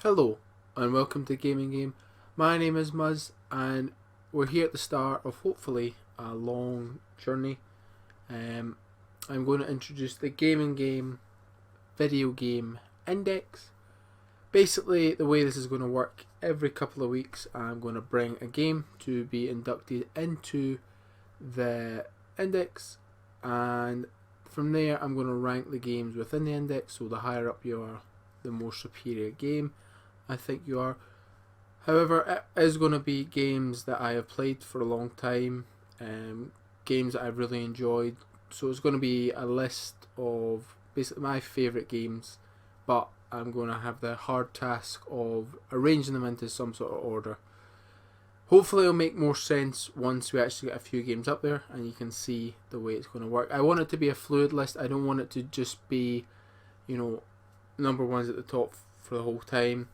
Hello and welcome to Gaming Game. My name is Muzz and we're here at the start of hopefully a long journey. I'm going to introduce the Gaming Game video game index. Basically, the way this is going to work, every couple of weeks I'm going to bring a game to be inducted into the index, and from there I'm going to rank the games within the index, so the higher up you are, the more superior game I think you are. However, it is going to be games that I have played for a long time, games that I've really enjoyed. So it's going to be a list of basically my favourite games, but I'm going to have the hard task of arranging them into some sort of order. Hopefully it'll make more sense once we actually get a few games up there and you can see the way it's going to work. I want it to be a fluid list. I don't want it to just be, number ones at the top for the whole time.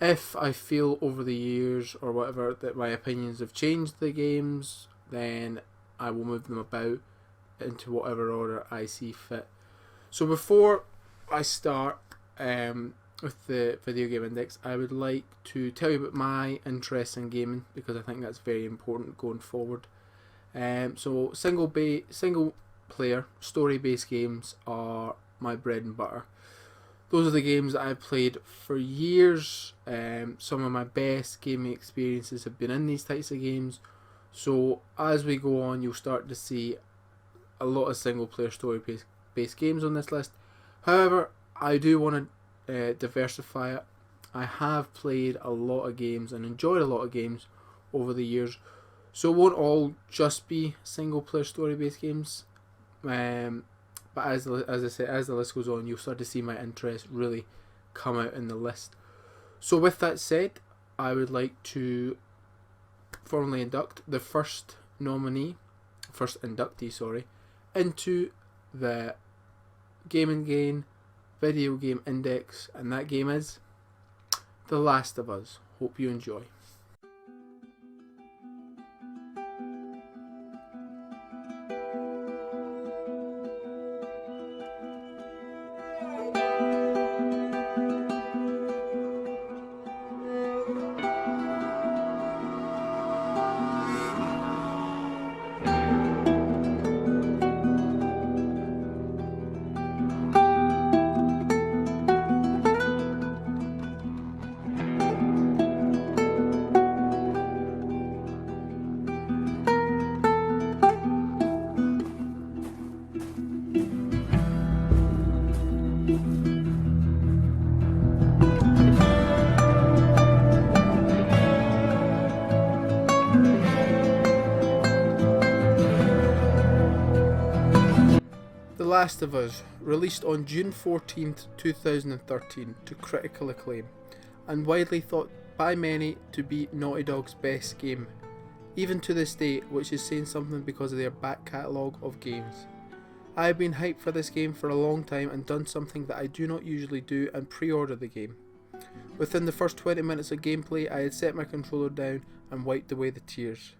If I feel over the years or whatever that my opinions have changed the games, then I will move them about into whatever order I see fit. So before I start with the video game index, I would like to tell you about my interest in gaming, because I think that's very important going forward. So single player story based games are my bread and butter. Those are the games that I've played for years. Some of my best gaming experiences have been in these types of games. So as we go on, you'll start to see a lot of single player story based games on this list. However, I do want to diversify it. I have played a lot of games and enjoyed a lot of games over the years. So it won't all just be single player story based games. But as I say, as the list goes on, you'll start to see my interest really come out in the list. So with that said, I would like to formally induct the first inductee, into the Gaming Game video game index, and that game is The Last of Us. Hope you enjoy. The Last of Us, released on June 14th, 2013 to critical acclaim, and widely thought by many to be Naughty Dog's best game, even to this day, which is saying something because of their back catalogue of games. I have been hyped for this game for a long time and done something that I do not usually do, and pre-order the game. Within the first 20 minutes of gameplay, I had set my controller down and wiped away the tears.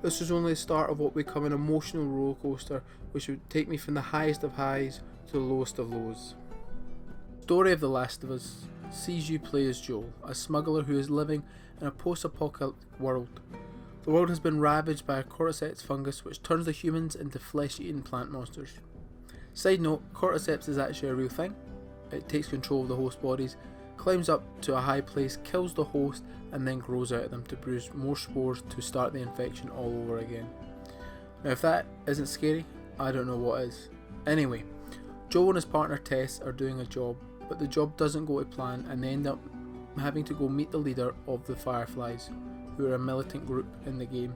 This was only the start of what would become an emotional roller coaster, which would take me from the highest of highs to the lowest of lows. The story of The Last of Us sees you play as Joel, a smuggler who is living in a post-apocalyptic world. The world has been ravaged by a cordyceps fungus which turns the humans into flesh-eating plant monsters. Side note, cordyceps is actually a real thing. It takes control of the host bodies, climbs up to a high place, kills the host, and then grows out of them to produce more spores to start the infection all over again. Now if that isn't scary, I don't know what is. Anyway, Joel and his partner Tess are doing a job, but the job doesn't go to plan and they end up having to go meet the leader of the Fireflies, who are a militant group in the game.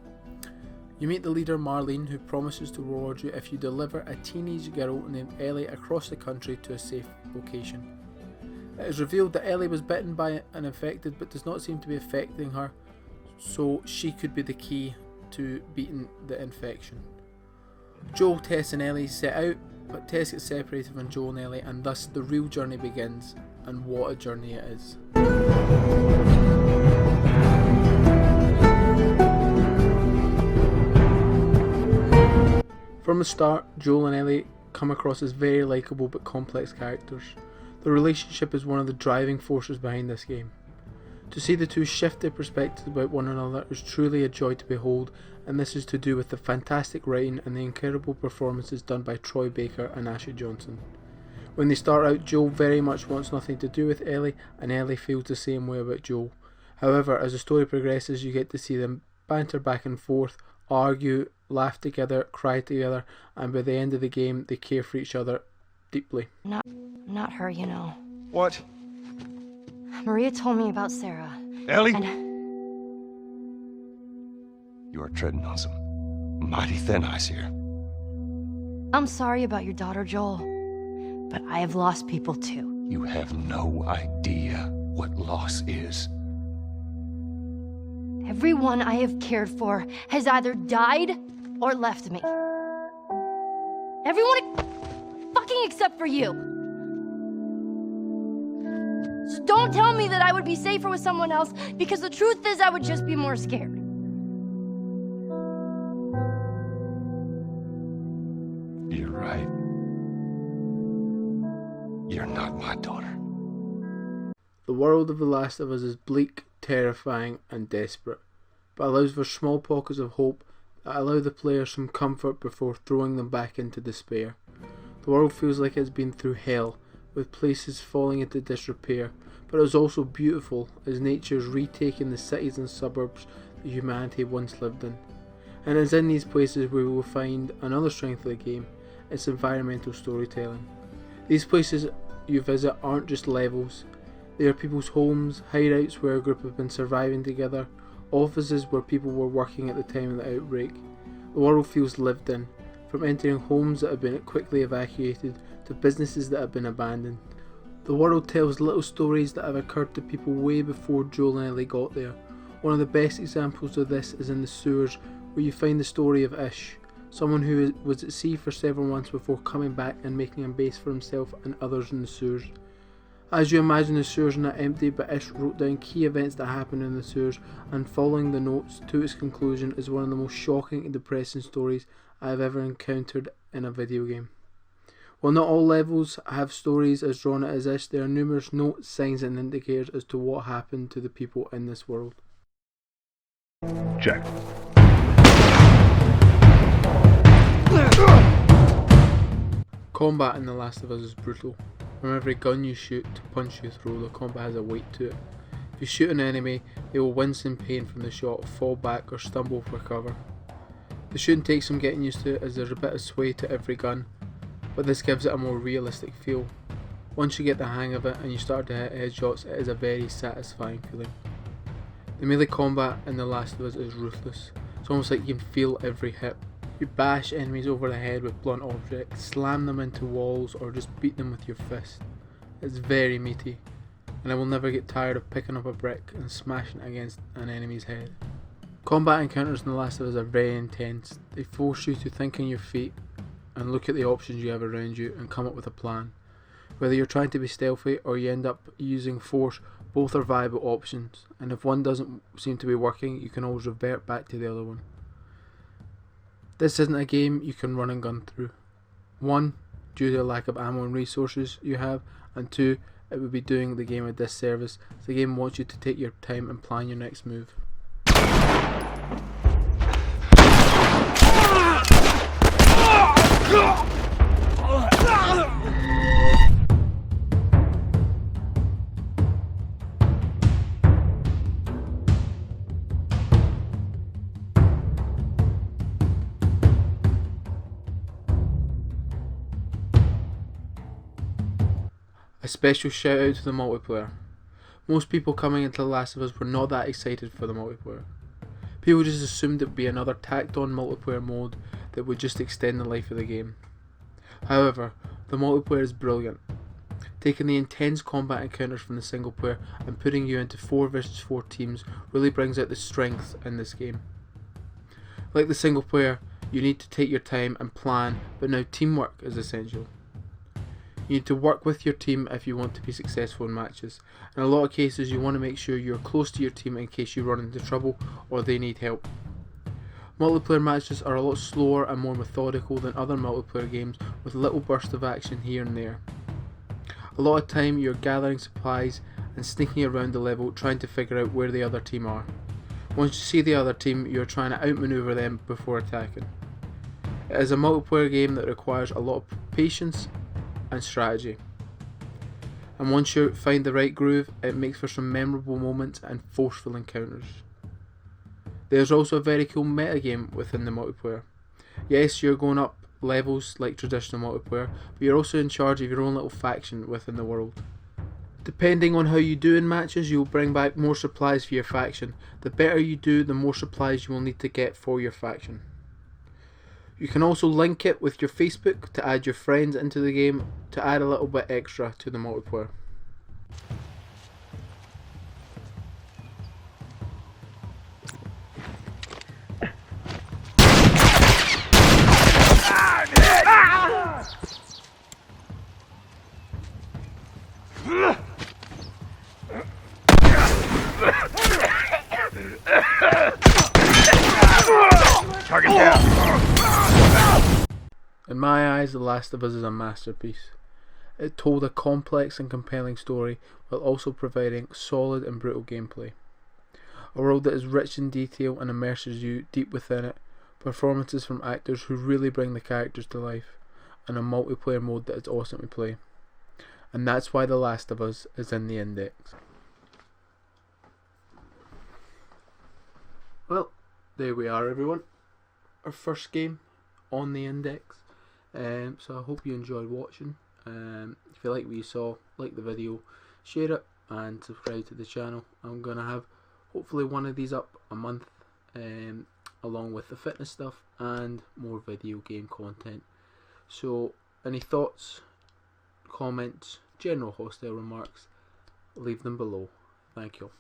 You meet the leader Marlene, who promises to reward you if you deliver a teenage girl named Ellie across the country to a safe location. It is revealed that Ellie was bitten by an infected but does not seem to be affecting her, so she could be the key to beating the infection. Joel, Tess and Ellie set out, but Tess gets separated from Joel and Ellie, and thus the real journey begins, and what a journey it is. From the start, Joel and Ellie come across as very likeable but complex characters. The relationship is one of the driving forces behind this game. To see the two shift their perspectives about one another is truly a joy to behold, and this is to do with the fantastic writing and the incredible performances done by Troy Baker and Ashley Johnson. When they start out, Joel very much wants nothing to do with Ellie, and Ellie feels the same way about Joel. However, as the story progresses, you get to see them banter back and forth, argue, laugh together, cry together, and by the end of the game, they care for each other deeply. Not her, you know. What? Maria told me about Sarah. Ellie? And You are treading on some mighty thin ice here. I'm sorry about your daughter, Joel, but I have lost people too. You have no idea what loss is. Everyone I have cared for has either died or left me. Everyone fucking except for you. So don't tell me that I would be safer with someone else, because the truth is I would just be more scared. You're right. You're not my daughter. The world of The Last of Us is bleak, terrifying, and desperate, but allows for small pockets of hope that allow the player some comfort before throwing them back into despair. The world feels like it's been through hell, with places falling into disrepair, but it is also beautiful as nature is retaking the cities and suburbs that humanity once lived in. And it is in these places where we will find another strength of the game, its environmental storytelling. These places you visit aren't just levels, they are people's homes, hideouts where a group have been surviving together, offices where people were working at the time of the outbreak. The world feels lived in, from entering homes that have been quickly evacuated to businesses that have been abandoned. The world tells little stories that have occurred to people way before Joel and Ellie got there. One of the best examples of this is in the sewers, where you find the story of Ish, someone who was at sea for several months before coming back and making a base for himself and others in the sewers. As you imagine, the sewers are not empty, but Ish wrote down key events that happened in the sewers, and following the notes to its conclusion is one of the most shocking and depressing stories I have ever encountered in a video game. While not all levels have stories as drawn out as Ish, there are numerous notes, signs and indicators as to what happened to the people in this world. Check. Combat in The Last of Us is brutal. From every gun you shoot to punch you throw, the combat has a weight to it. If you shoot an enemy, they will wince in pain from the shot, fall back or stumble for cover. The shooting takes some getting used to, as there's a bit of sway to every gun, but this gives it a more realistic feel. Once you get the hang of it and you start to hit headshots, it is a very satisfying feeling. The melee combat in The Last of Us is ruthless. It's almost like you can feel every hit. You bash enemies over the head with blunt objects, slam them into walls, or just beat them with your fist. It's very meaty, and I will never get tired of picking up a brick and smashing it against an enemy's head. Combat encounters in The Last of Us are very intense. They force you to think on your feet and look at the options you have around you and come up with a plan. Whether you're trying to be stealthy or you end up using force, both are viable options, and if one doesn't seem to be working, you can always revert back to the other one. This isn't a game you can run and gun through. 1, due to the lack of ammo and resources you have, and 2, it would be doing the game a disservice. The game wants you to take your time and plan your next move. A special shout out to the multiplayer. Most people coming into The Last of Us were not that excited for the multiplayer. People just assumed it would be another tacked on multiplayer mode that would just extend the life of the game. However, the multiplayer is brilliant. Taking the intense combat encounters from the single player and putting you into 4 versus 4 teams really brings out the strength in this game. Like the single player, you need to take your time and plan, but now teamwork is essential. You need to work with your team if you want to be successful in matches. In a lot of cases, you want to make sure you're close to your team in case you run into trouble or they need help. Multiplayer matches are a lot slower and more methodical than other multiplayer games, with little bursts of action here and there. A A lot of time you're gathering supplies and sneaking around the level trying to figure out where the other team are. Once you see the other team, you're trying to outmaneuver them before attacking. It is a multiplayer game that requires a lot of patience and strategy. And once you find the right groove, it makes for some memorable moments and forceful encounters. There's also a very cool metagame within the multiplayer. Yes, you're going up levels like traditional multiplayer, but you're also in charge of your own little faction within the world. Depending on how you do in matches, you'll bring back more supplies for your faction. The better you do, the more supplies you will need to get for your faction. You can also link it with your Facebook to add your friends into the game to add a little bit extra to the multiplayer. Target down! In my eyes, The Last of Us is a masterpiece. It told a complex and compelling story while also providing solid and brutal gameplay. A world that is rich in detail and immerses you deep within it, performances from actors who really bring the characters to life, and a multiplayer mode that is awesome to play. And that's why The Last of Us is in the index. Well, there we are everyone. Our first game on the index. So I hope you enjoyed watching. If you like what you saw, like the video, share it and subscribe to the channel. I'm going to have hopefully one of these up a month, along with the fitness stuff and more video game content. So any thoughts, comments, general hostile remarks, leave them below. Thank you.